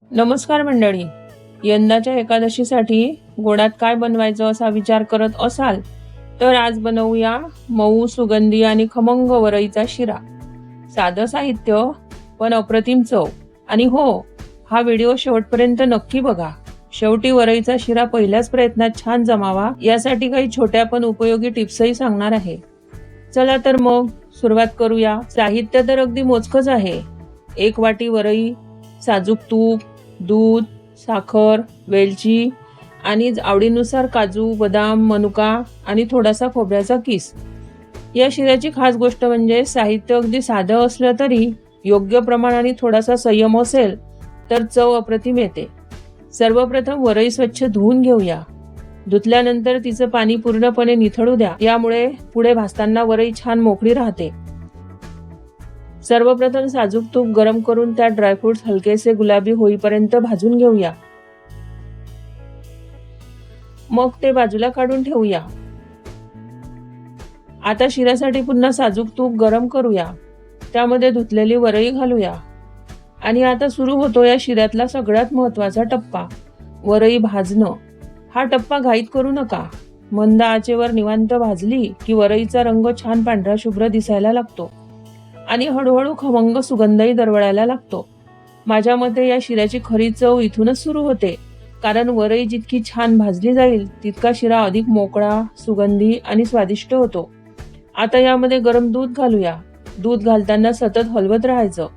नमस्कार मंडळी. यंदाच्या एकादशीसाठी गोडात काय बनवायचं असा विचार करत असाल तर आज बनवूया मऊ, सुगंधी आणि खमंग वरईचा शिरा. साधं साहित्य पण अप्रतिम चव. आणि हो, हा व्हिडिओ शेवटपर्यंत नक्की बघा. शेवटी वरईचा शिरा पहिल्याच प्रयत्नात छान जमावा यासाठी काही छोट्या पण उपयोगी टिप्सही सांगणार आहे. चला तर मग सुरुवात करूया. साहित्य तर अगदी मोजकच आहे. 1 वाटी वरई, साजूक तूप, दूध, साखर, वेलची आणि आवडीनुसार काजू, बदाम, मनुका आणि थोडासा खोबऱ्याचा किस. या शिऱ्याची खास गोष्ट म्हणजे साहित्य अगदी साधं असलं तरी योग्य प्रमाण आणि थोडासा संयम असेल तर चव अप्रतिम येते. सर्वप्रथम वरई स्वच्छ धुवून घेऊया. धुतल्यानंतर तिचं पाणी पूर्णपणे निथळू द्या. यामुळे पुढे भाजताना वरई छान मोकळी राहते. सर्वप्रथम साजूक तूप गरम करून त्यात ड्रायफ्रुट्स हलकेसे गुलाबी होईपर्यंत भाजून घेऊया. मग ते बाजूला काढून ठेवूया. आता शिऱ्यासाठी पुन्हा साजूक तूप गरम करूया. त्यामध्ये धुतलेली वरई घालूया. आणि आता सुरू होतो या शिऱ्यातला सगळ्यात महत्त्वाचा टप्पा, वरई भाजणं. हा टप्पा घाईत करू नका. मंद आचेवर निवांत भाजली की वरईचा रंग छान पांढरा शुभ्र दिसायला लागतो आणि हळूहळू खमंग सुगंधही दरवळायला लागतो. माझ्या मते या शिऱ्याची खरी चव इथूनच सुरू होते, कारण वरई जितकी छान भाजली जाईल तितका शिरा अधिक मोकळा, सुगंधी आणि स्वादिष्ट होतो. आता यामध्ये गरम दूध घालूया. दूध घालताना सतत हलवत राहायचं.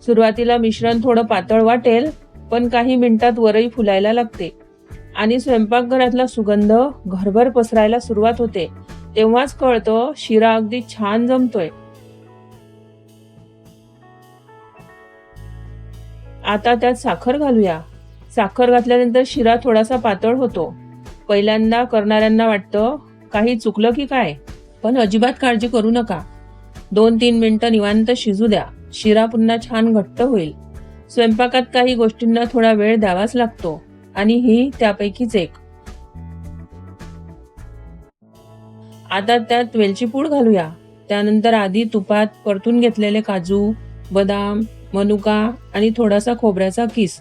सुरुवातीला मिश्रण थोडं पातळ वाटेल, पण काही मिनिटात वरई फुलायला लागते आणि स्वयंपाकघरातला सुगंध घरभर पसरायला सुरुवात होते. तेव्हाच कळतं शिरा अगदी छान जमतोय. आता त्यात साखर घालूया. साखर घातल्यानंतर शिरा थोडासा पातळ होतो. पहिल्यांदा करणाऱ्यांना वाटतं काही चुकलं की काय, पण अजिबात काळजी करू नका. 2-3 मिनिटं निवांत शिजू द्या. शिरा पुन्हा छान घट्ट होईल. स्वयंपाकात काही गोष्टींना थोडा वेळ द्यावाच लागतो आणि ही त्यापैकीच एक. आता त्यात वेलची पूड घालूया. त्यानंतर आधी तुपात परतून घेतलेले काजू, बदाम, मनुका आणि थोडासा खोबऱ्याचा किस.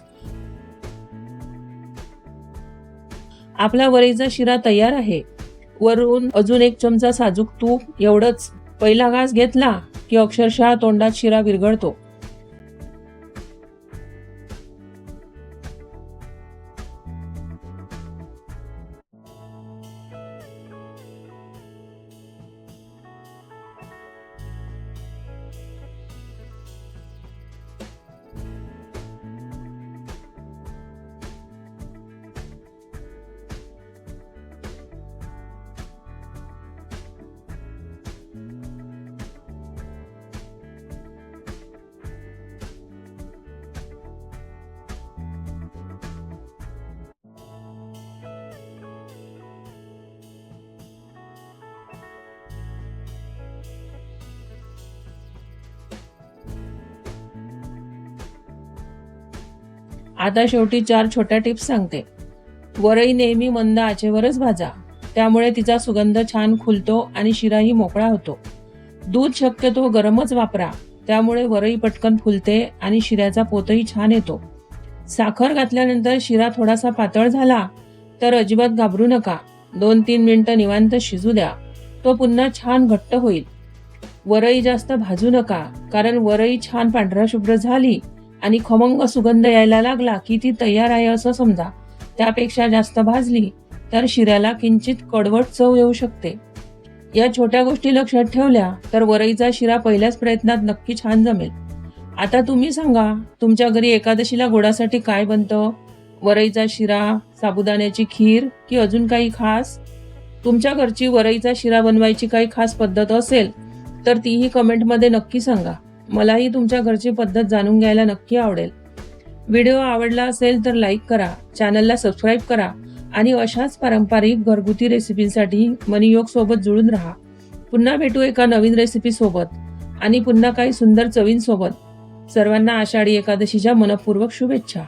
आपला वरईचा शिरा तयार आहे. वरून अजून 1 चमचा साजूक तूप, एवढंच. पहिला घास घेतला की अक्षरशः तोंडात शिरा विरघळतो. आता शेवटी 4 छोट्या टिप्स सांगते. वरई नेहमी मंद आचेवरच भाजा. त्यामुळे तिचा सुगंध छान खुलतो आणि शिराही मोकळा होतो. दूध शक्यतो गरमच वापरा. त्यामुळे वरई पटकन फुलते आणि शिऱ्याचा पोतही छान येतो. साखर घातल्यानंतर शिरा थोडासा पातळ झाला तर अजिबात घाबरू नका. 2-3 मिनिटं निवांत शिजू द्या. तो पुन्हा छान घट्ट होईल. वरई जास्त भाजू नका, कारण वरई छान पांढरा शुभ्र झाली आणि खमंग सुगंध यायला लागला की ती तयार आहे असं समजा. त्यापेक्षा जास्त भाजली तर शिऱ्याला किंचित कडवट चव येऊ शकते. या छोट्या गोष्टी लक्षात ठेवल्या तर वरईचा शिरा पहिल्याच प्रयत्नात नक्की छान जमेल. आता तुम्ही सांगा, तुमच्या घरी एकादशीला गोडासाठी काय बनतं? वरईचा शिरा, साबुदाण्याची खीर की अजून काही खास? तुमच्या घरची वरईचा शिरा बनवायची काही खास पद्धत असेल तर तीही कमेंटमध्ये नक्की सांगा. मलाही तुमच्या घरची पद्धत जाणून घ्यायला नक्की आवडेल. व्हिडिओ आवडला असेल तर लाईक करा, चॅनलला सबस्क्राईब करा आणि अशाच पारंपरिक घरगुती रेसिपींसाठी मनीयोग सोबत जुळून राहा. पुन्हा भेटू एका नवीन रेसिपी सोबत आणि पुन्हा काही सुंदर चवींसोबत. सर्वांना आषाढी एकादशीच्या मनःपूर्वक शुभेच्छा.